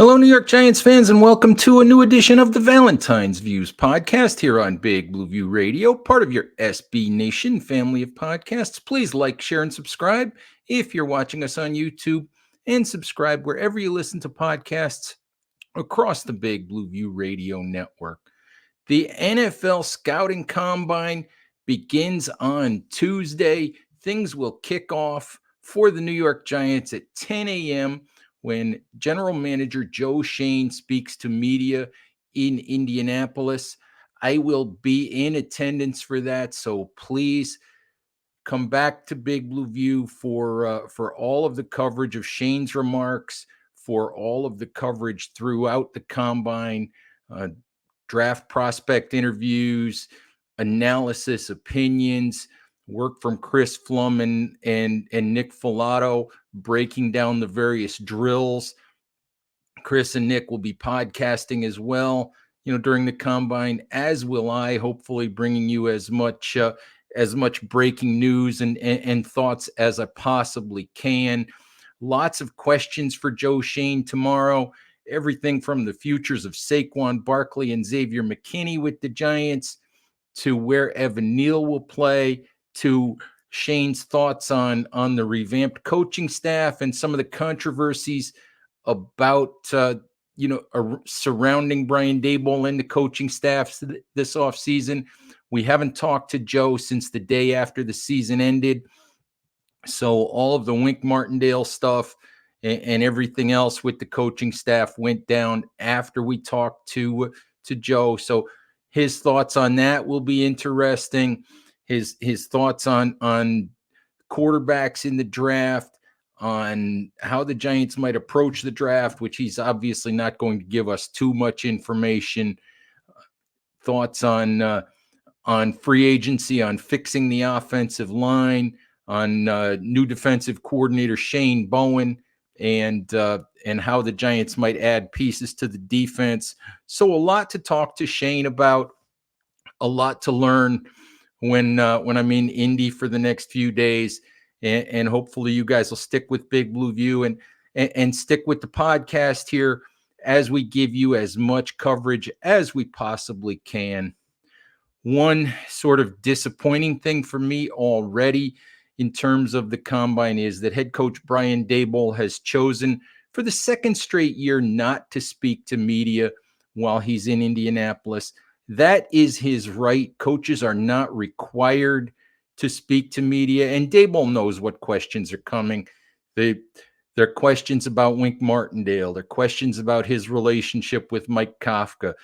Hello, New York Giants fans, and welcome to a new edition of the Valentine's Views podcast here on Big Blue View Radio, part of your SB Nation family of podcasts. Please like, share, and subscribe if you're watching us on YouTube, and subscribe wherever you listen to podcasts across the Big Blue View Radio network. The NFL Scouting Combine begins on Tuesday. Things will kick off for the New York Giants at 10 a.m. when General Manager Joe Schoen speaks to media in Indianapolis. I will be in attendance for that, so please come back to Big Blue View for all of the coverage of Schoen's remarks, for all of the coverage throughout the combine, uh, draft prospect interviews, analysis, opinions, work from Chris Flum and Nick Filato breaking down the various drills. Chris and Nick will be podcasting as well, during the combine, as will I, hopefully bringing you as much breaking news and thoughts as I possibly can. Lots of questions for Joe Schoen tomorrow. Everything from the futures of Saquon Barkley and Xavier McKinney with the Giants to where Evan Neal will play, to Shane's thoughts on the revamped coaching staff and some of the controversies about surrounding Brian Daboll and the coaching staff this offseason. We haven't talked to Joe since the day after the season ended. So all of the Wink Martindale stuff and everything else with the coaching staff went down after we talked to Joe. So his thoughts on that will be interesting. His thoughts on quarterbacks in the draft, on how the Giants might approach the draft, which he's obviously not going to give us too much information. Thoughts on free agency, on fixing the offensive line, on new defensive coordinator Shane Bowen, and how the Giants might add pieces to the defense. So a lot to talk to Shane about, a lot to learn when I'm in Indy for the next few days, and hopefully you guys will stick with Big Blue View and stick with the podcast here as we give you as much coverage as we possibly can. One sort of disappointing thing for me already in terms of the combine is that head coach Brian Daboll has chosen for the second straight year not to speak to media while he's in Indianapolis. That is his right. Coaches are not required to speak to media, and Daboll knows what questions are coming. They're questions about Wink Martindale. They're questions about his relationship with Mike Kafka.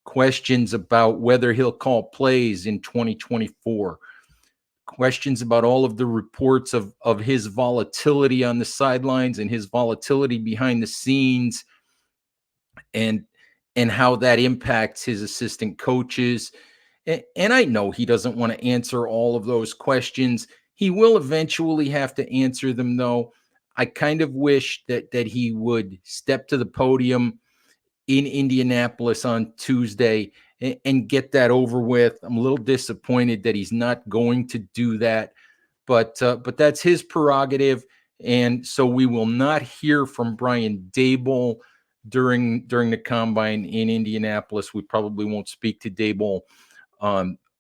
Questions about whether he'll call plays in 2024. Questions about all of the reports of his volatility on the sidelines and his volatility behind the scenes, and how that impacts his assistant coaches. And I know he doesn't want to answer all of those questions. He will eventually have to answer them, though. I kind of wish that he would step to the podium in Indianapolis on Tuesday and get that over with. I'm a little disappointed that he's not going to do that, but that's his prerogative. And so we will not hear from Brian Daboll during the combine in Indianapolis. We probably won't speak to Daboll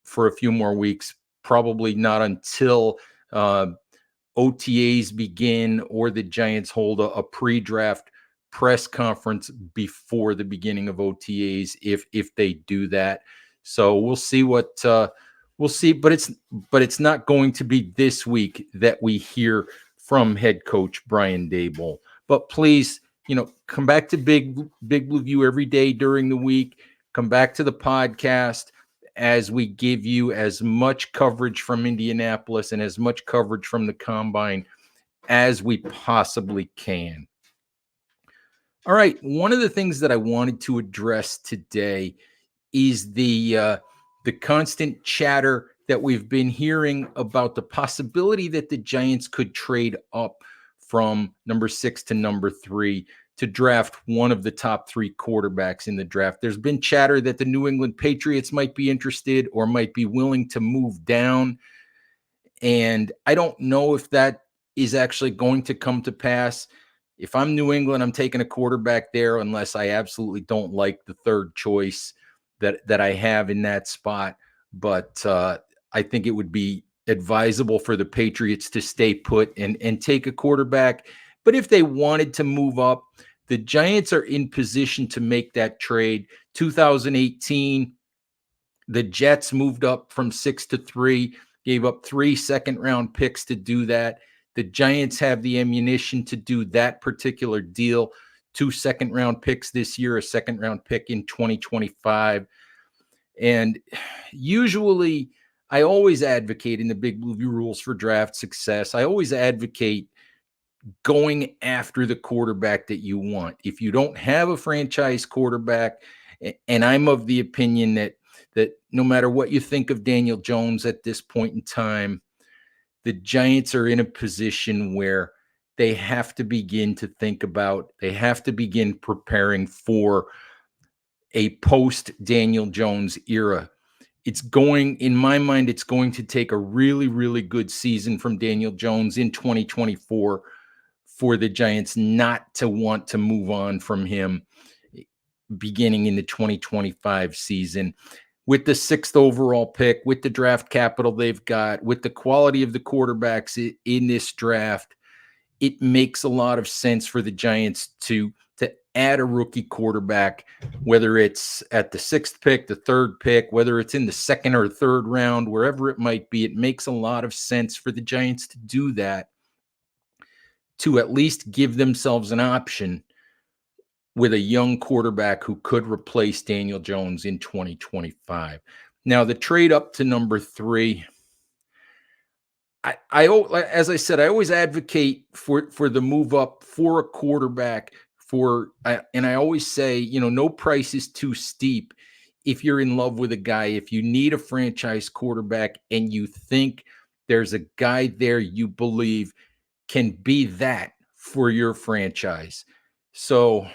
for a few more weeks, probably not until OTAs begin or the Giants hold a pre-draft press conference before the beginning of OTAs, if they do that. So we'll see we'll see, but it's not going to be this week that we hear from head coach Brian Daboll. But please, come back to Big Blue View every day during the week. Come back to the podcast as we give you as much coverage from Indianapolis and as much coverage from the combine as we possibly can. All right, one of the things that I wanted to address today is the constant chatter that we've been hearing about the possibility that the Giants could trade up from number 6 to number 3 to draft one of the top 3 quarterbacks in the draft. There's been chatter that the New England Patriots might be interested or might be willing to move down. And I don't know if that is actually going to come to pass. If I'm New England, I'm taking a quarterback there unless I absolutely don't like the third choice that I have in that spot. But I think it would be advisable for the Patriots to stay put and take a quarterback. But if they wanted to move up, the Giants are in position to make that trade. 2018, the Jets moved up from 6 to 3, gave up 3 second-round picks to do that. The Giants have the ammunition to do that particular deal. 2 second-round picks this year, a second-round pick in 2025. And usually, I always advocate in the Big Blue View rules for draft success. I always advocate going after the quarterback that you want. If you don't have a franchise quarterback, and I'm of the opinion that no matter what you think of Daniel Jones at this point in time, the Giants are in a position where they have to begin to think about, they have to begin preparing for a post Daniel Jones era. It's going, in my mind, it's going to take a really, really good season from Daniel Jones in 2024 for the Giants not to want to move on from him beginning in the 2025 season. With the 6th overall pick, with the draft capital they've got, with the quality of the quarterbacks in this draft, it makes a lot of sense for the Giants to add a rookie quarterback, whether it's at the 6th pick, the 3rd pick, whether it's in the 2nd or 3rd round, wherever it might be. It makes a lot of sense for the Giants to do that, to at least give themselves an option with a young quarterback who could replace Daniel Jones in 2025. Now, the trade up to number 3, as I said, I always advocate for the move up for a quarterback. And I always say, no price is too steep if you're in love with a guy. If you need a franchise quarterback and you think there's a guy there you believe can be that for your franchise. So,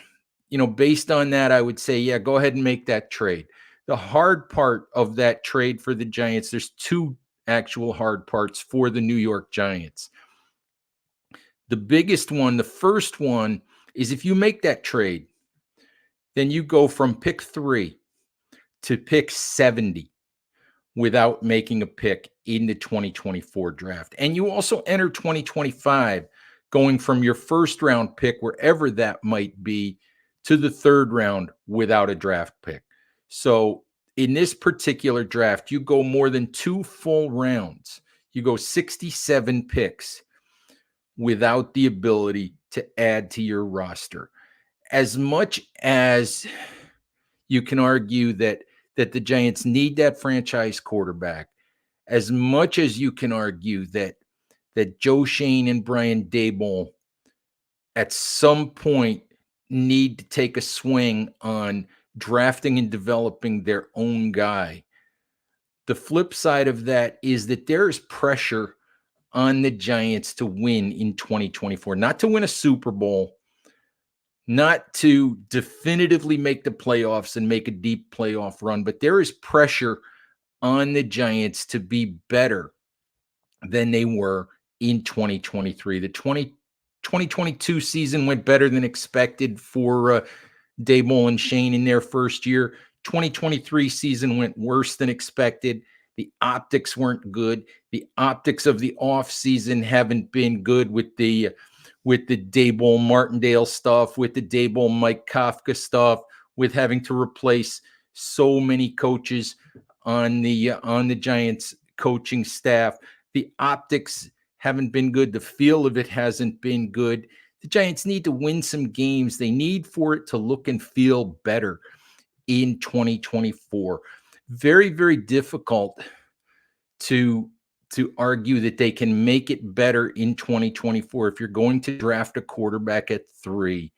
based on that, I would say, yeah, go ahead and make that trade. The hard part of that trade for the Giants, there's 2 actual hard parts for the New York Giants. The biggest one, the first one, is if you make that trade, then you go from pick 3 to pick 70 without making a pick in the 2024 draft. And you also enter 2025 going from your 1st round pick, wherever that might be, to the 3rd round without a draft pick. So in this particular draft, you go more than 2 full rounds. You go 67 picks without the ability to add to your roster. As much as you can argue that the Giants need that franchise quarterback, as much as you can argue that Joe Schoen and Brian Daboll at some point need to take a swing on drafting and developing their own guy, the flip side of that is that there is pressure on the Giants to win in 2024, not to win a Super Bowl, not to definitively make the playoffs and make a deep playoff run, but there is pressure on the Giants to be better than they were in 2023. The 2022 season went better than expected for Daboll and Schoen in their first year. 2023 season went worse than expected. The optics weren't good. The optics of the offseason haven't been good with the Daboll Martindale stuff, with the Daboll Mike Kafka stuff, with having to replace so many coaches on the Giants coaching staff. The optics haven't been good. The feel of it hasn't been good. The Giants need to win some games. They need for it to look and feel better in 2024. Very, very difficult to argue that they can make it better in 2024 if you're going to draft a quarterback at 3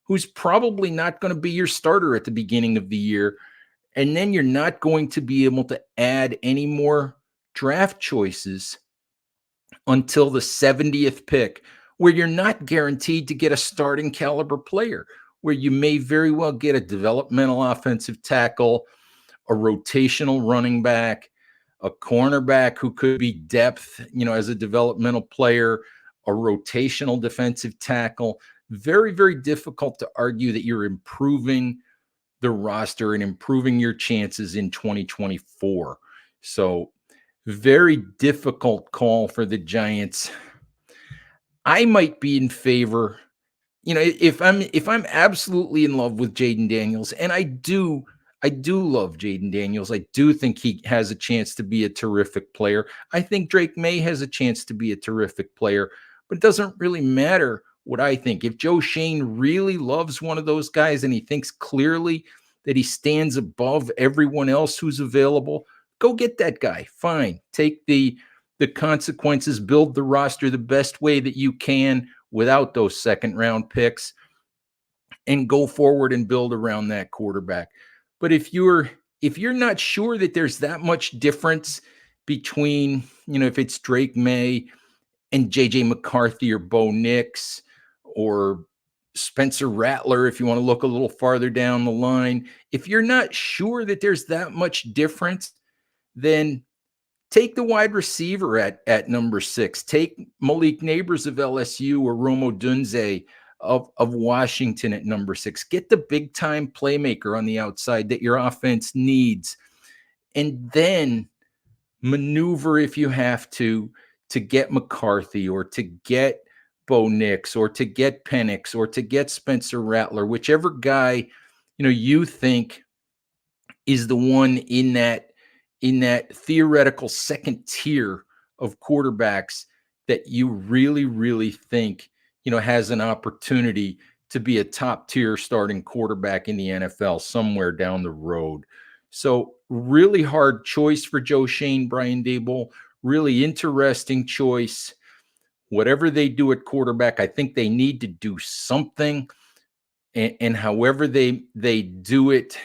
who's probably not going to be your starter at the beginning of the year. And then you're not going to be able to add any more draft choices until the 70th pick, where you're not guaranteed to get a starting caliber player, where you may very well get a developmental offensive tackle, a rotational running back, a cornerback who could be depth, as a developmental player, a rotational defensive tackle. very, very difficult to argue that you're improving the roster and improving your chances in 2024. So, very difficult call for the Giants. I might be in favor, if I'm absolutely in love with Jaden Daniels, and I do love Jaden Daniels. I do think he has a chance to be a terrific player. I think Drake May has a chance to be a terrific player, but it doesn't really matter what I think. If Joe Shane really loves one of those guys and he thinks clearly that he stands above everyone else who's available, go get that guy. Fine. Take the consequences, build the roster the best way that you can without those second round picks, and go forward and build around that quarterback. But if you're not sure that there's that much difference between, if it's Drake May and JJ McCarthy or Bo Nix or Spencer Rattler, if you want to look a little farther down the line, if you're not sure that there's that much difference, then take the wide receiver at number 6. Take Malik Neighbors of LSU or Rome Odunze of Washington at number 6. Get the big time playmaker on the outside that your offense needs, and then maneuver if you have to get McCarthy or to get Bo Nix or to get Penix or to get Spencer Rattler, whichever guy you think is the one in that theoretical second tier of quarterbacks that you really, really think, has an opportunity to be a top tier starting quarterback in the NFL somewhere down the road. So, really hard choice for Joe Shane, Brian Dable. Really interesting choice. Whatever they do at quarterback, I think they need to do something. And however they do it,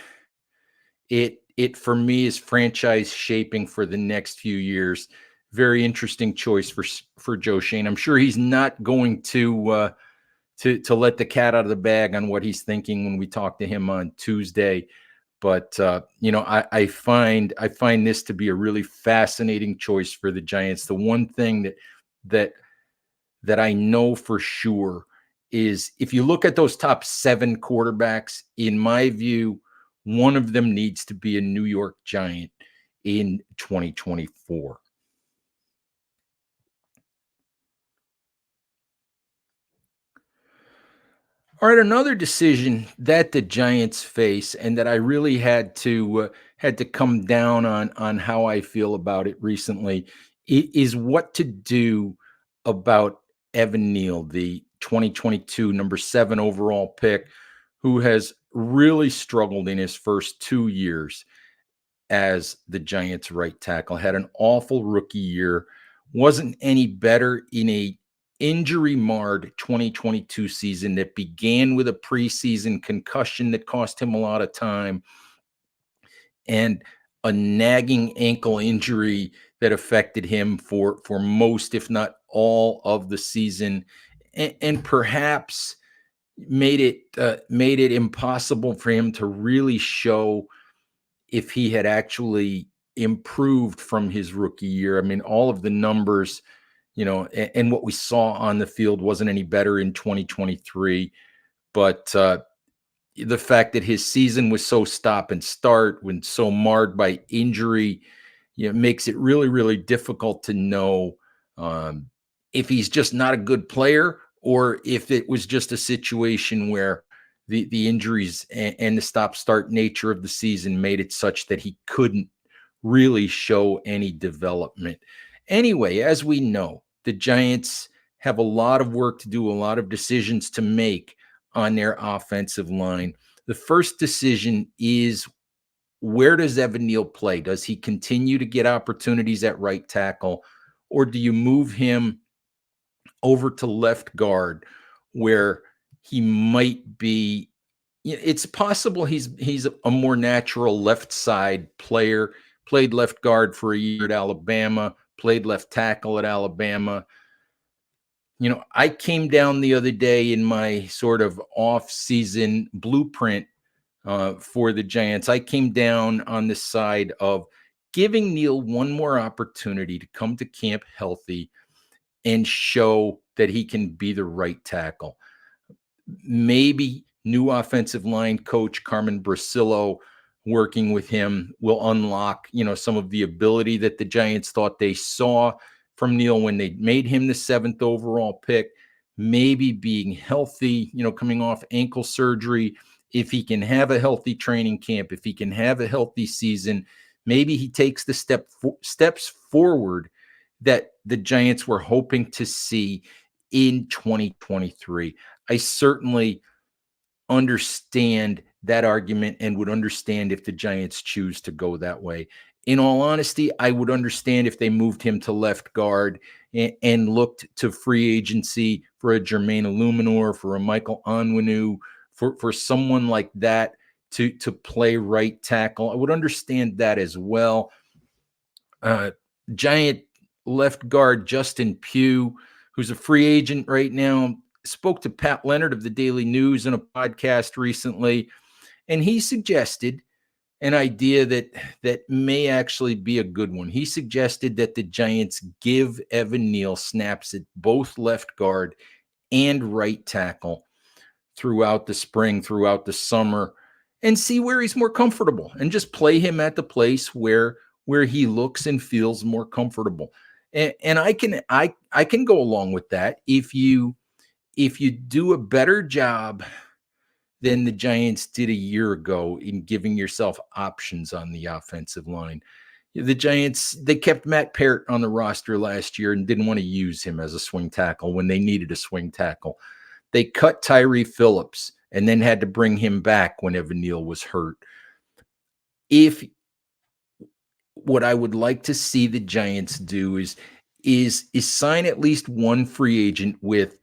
it for me is franchise shaping for the next few years. Very interesting choice for Joe Shane. I'm sure he's not going to let the cat out of the bag on what he's thinking when we talk to him on Tuesday. But I find this to be a really fascinating choice for the Giants. The one thing that that I know for sure is if you look at those top 7 quarterbacks, in my view, one of them needs to be a New York Giant in 2024. All right, another decision that the Giants face, and that I really had to come down on how I feel about it recently, is what to do about Evan Neal, the 2022 number 7 overall pick, who has really struggled in his first 2 years as the Giants' right tackle. Had an awful rookie year, wasn't any better in a injury marred 2022 season that began with a preseason concussion that cost him a lot of time and a nagging ankle injury that affected him for most, if not all, of the season, and perhaps made it impossible for him to really show if he had actually improved from his rookie year. I mean, all of the numbers, and what we saw on the field wasn't any better in 2023. But the fact that his season was so stop and start, when so marred by injury, makes it really, really difficult to know um, if he's just not a good player or if it was just a situation where the injuries and the stop start nature of the season made it such that he couldn't really show any development. Anyway, as we know, the Giants have a lot of work to do, a lot of decisions to make on their offensive line. The first decision is, where does Evan Neal play? Does he continue to get opportunities at right tackle, or do you move him over to left guard where he might be? It's possible he's a more natural left side player. Played left guard for a year at Alabama, played left tackle at Alabama. I came down the other day in my sort of off-season blueprint for the Giants. I came down on the side of giving Neal one more opportunity to come to camp healthy and show that he can be the right tackle. maybe new offensive line coach Carmen Brasillo working with him will unlock, some of the ability that the Giants thought they saw from Neal when they made him the 7th overall pick. Maybe being healthy, coming off ankle surgery, if he can have a healthy training camp, if he can have a healthy season, maybe he takes the steps forward that the Giants were hoping to see in 2023. I certainly understand that argument and would understand if the Giants choose to go that way. In all honesty, I would understand if they moved him to left guard and looked to free agency for a Jermaine Illuminor, for a Michael Onwenu, for someone like that to play right tackle. I would understand that as well. Giant left guard Justin Pugh, who's a free agent right now, spoke to Pat Leonard of the Daily News in a podcast recently, and he suggested an idea that may actually be a good one. He suggested that the Giants give Evan Neal snaps at both left guard and right tackle throughout the spring, throughout the summer, and see where he's more comfortable, and just play him at the place where he looks and feels more comfortable. And I can go along with that if you do a better job than the Giants did a year ago in giving yourself options on the offensive line. The Giants, they kept Matt Parrott on the roster last year and didn't want to use him as a swing tackle when they needed a swing tackle. They cut Tyree Phillips and then had to bring him back when Evan Neal was hurt. If what I would like to see the Giants do is sign at least one free agent with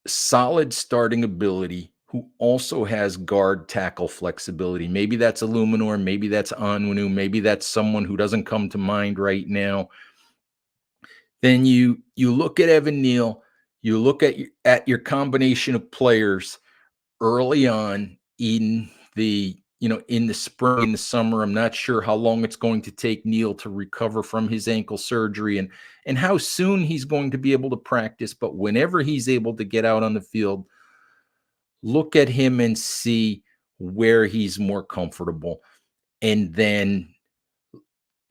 solid starting ability who also has guard tackle flexibility. Maybe that's Illuminor, maybe that's Onwenu, maybe that's someone who doesn't come to mind right now. Then you look at Evan Neal, you look at your combination of players early on in the spring, in the summer. I'm not sure how long it's going to take Neal to recover from his ankle surgery and how soon he's going to be able to practice. But whenever he's able to get out on the field, look at him and see where he's more comfortable, and then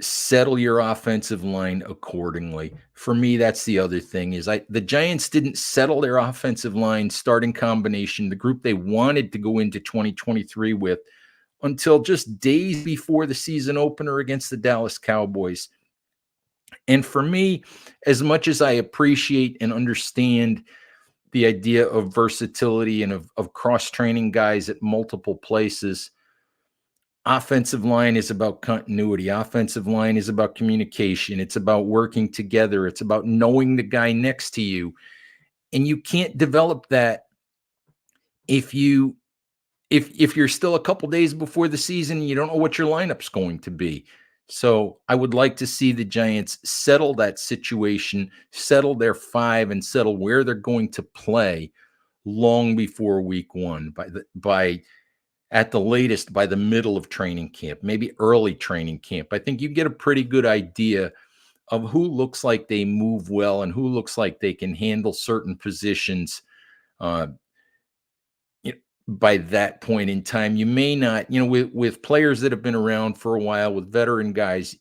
settle your offensive line accordingly. For me, that's the other thing is the Giants didn't settle their offensive line starting combination, the group they wanted to go into 2023 with, until just days before the season opener against the Dallas Cowboys. And for me, as much as I appreciate and understand the idea of versatility and of cross-training guys at multiple places, offensive line is about continuity. Offensive line is about communication. It's about working together. It's about knowing the guy next to you. And you can't develop that if you're still a couple days before the season, you don't know what your lineup's going to be. So I would like to see the Giants settle that situation, settle their five, and settle where they're going to play long before week one, by at the latest by the middle of training camp, maybe early training camp. I think you get a pretty good idea of who looks like they move well and who looks like they can handle certain positions. Uh, by that point in time, you may not, with players that have been around for a while, with veteran guys,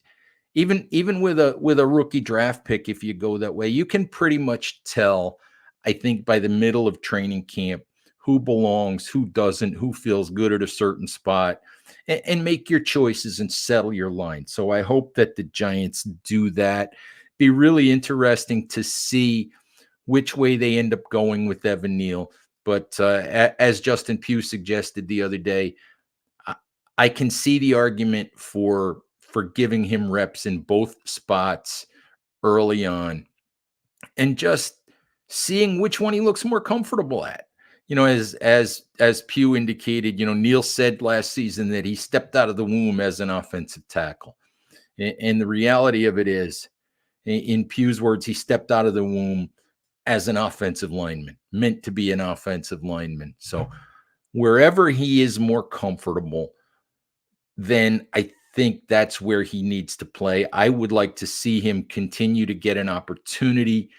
even with a rookie draft pick, if you go that way, you can pretty much tell, I think, by the middle of training camp, who belongs, who doesn't, who feels good at a certain spot, and make your choices and settle your line. So I hope that the Giants do that. Be really interesting to see which way they end up going with Evan Neal. But as Justin Pugh suggested the other day, I can see the argument for giving him reps in both spots early on and just seeing which one he looks more comfortable at. As Pugh indicated, Neal said last season that he stepped out of the womb as an offensive tackle. And the reality of it is, in Pugh's words, he stepped out of the womb as an offensive lineman, meant to be an offensive lineman. So wherever he is more comfortable, then I think that's where he needs to play. I would like to see him continue to get an opportunity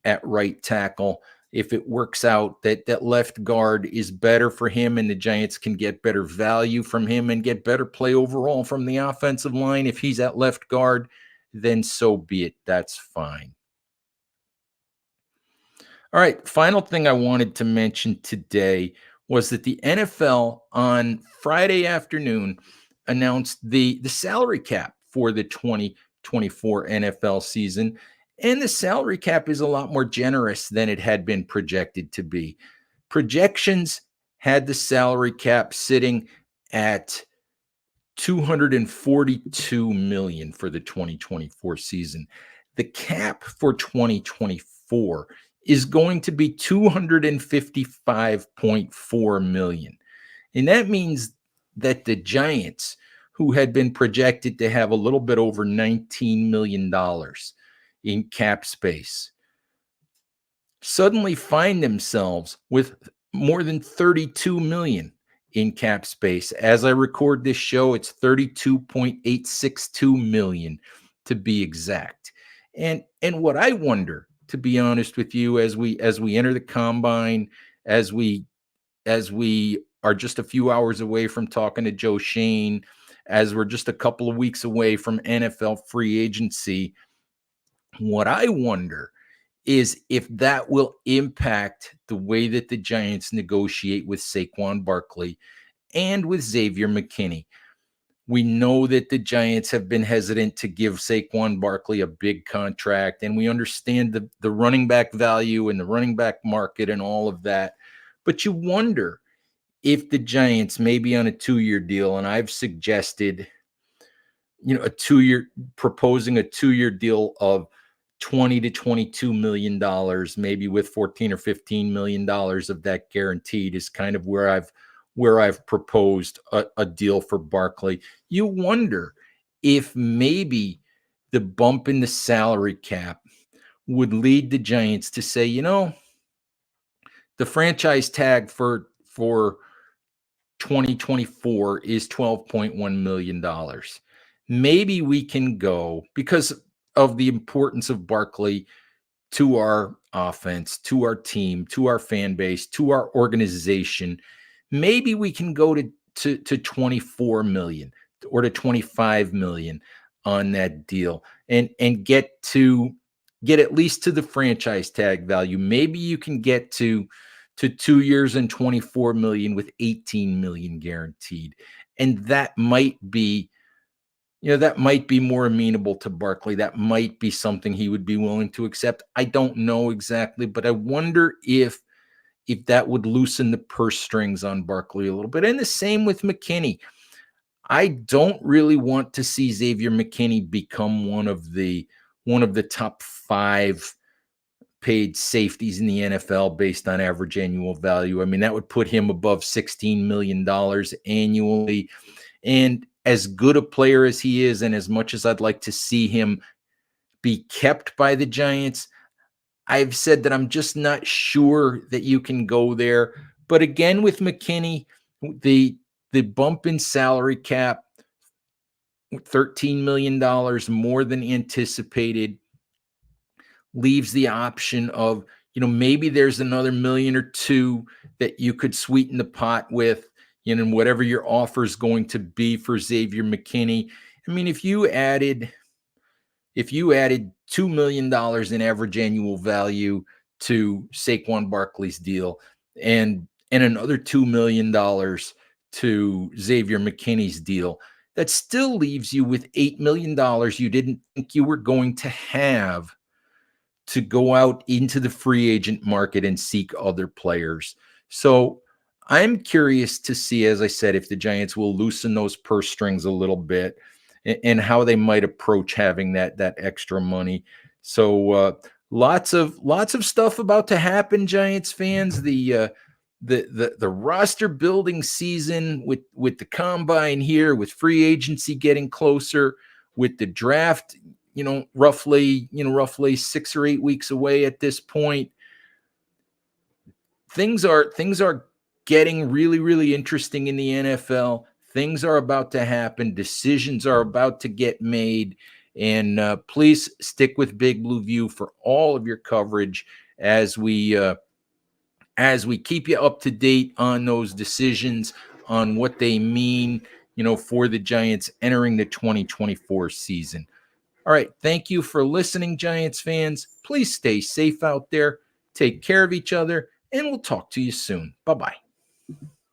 at right tackle. if it works out that that left guard is better for him and the Giants can get better value from him and get better play overall from the offensive line, if he's at left guard, then so be it. That's fine. All right, final thing I wanted to mention today was that the NFL on Friday afternoon announced the salary cap for the 2024 NFL season. And the salary cap is a lot more generous than it had been projected to be. Projections had the salary cap sitting at 242 million for the 2024 season. The cap for 2024 is going to be 255.4 million. And that means that the Giants, who had been projected to have a little bit over $19 million in cap space, suddenly find themselves with more than 32 million in cap space. As I record this show, it's 32.862 million to be exact. And what I wonder, to be honest with you, as we enter the combine, as we are just a few hours away from talking to Joe Shane, as we're just a couple of weeks away from NFL free agency, what I wonder is if that will impact the way that the Giants negotiate with Saquon Barkley and with Xavier McKinney. We know that the Giants have been hesitant to give Saquon Barkley a big contract, and we understand the running back value and the running back market and all of that. But you wonder if the Giants may be on a 2-year deal, and I've suggested, a 2-year, proposing a 2-year deal of 20 to 22 million dollars, maybe with 14 or 15 million dollars of that guaranteed, is kind of where I've proposed a deal for Barkley. You wonder if maybe the bump in the salary cap would lead the Giants to say, the franchise tag for 2024 is $12.1 million. Maybe we can go, because of the importance of Barkley to our offense, to our team, to our fan base, to our organization, maybe we can go to 24 million or to 25 million on that deal and get at least to the franchise tag value. Maybe you can get to 2 years and 24 million with 18 million guaranteed. And that might be more amenable to Barkley. That might be something he would be willing to accept. I don't know exactly, but I wonder if that would loosen the purse strings on Barkley a little bit. And the same with McKinney. I don't really want to see Xavier McKinney become one of the top 5 paid safeties in the NFL based on average annual value. I mean, that would put him above $16 million annually. And as good a player as he is, and as much as I'd like to see him be kept by the Giants, I've said that I'm just not sure that you can go there. But again, with McKinney, the bump in salary cap, $13 million more than anticipated, leaves the option of, maybe there's another million or two that you could sweeten the pot with, whatever your offer is going to be for Xavier McKinney. I mean, if you added $2 million in average annual value to Saquon Barkley's deal and another $2 million to Xavier McKinney's deal, that still leaves you with $8 million you didn't think you were going to have to go out into the free agent market and seek other players. So I'm curious to see, as I said, if the Giants will loosen those purse strings a little bit and how they might approach having that extra money. So lots of stuff about to happen, Giants fans. The roster building season with the combine here, with free agency getting closer, with the draft, roughly 6 or 8 weeks away at this point. Things are getting really, really interesting in the NFL. Things are about to happen. Decisions are about to get made. And please stick with Big Blue View for all of your coverage as we as we keep you up to date on those decisions, on what they mean, for the Giants entering the 2024 season. All right. Thank you for listening, Giants fans. Please stay safe out there. Take care of each other, and we'll talk to you soon. Bye-bye.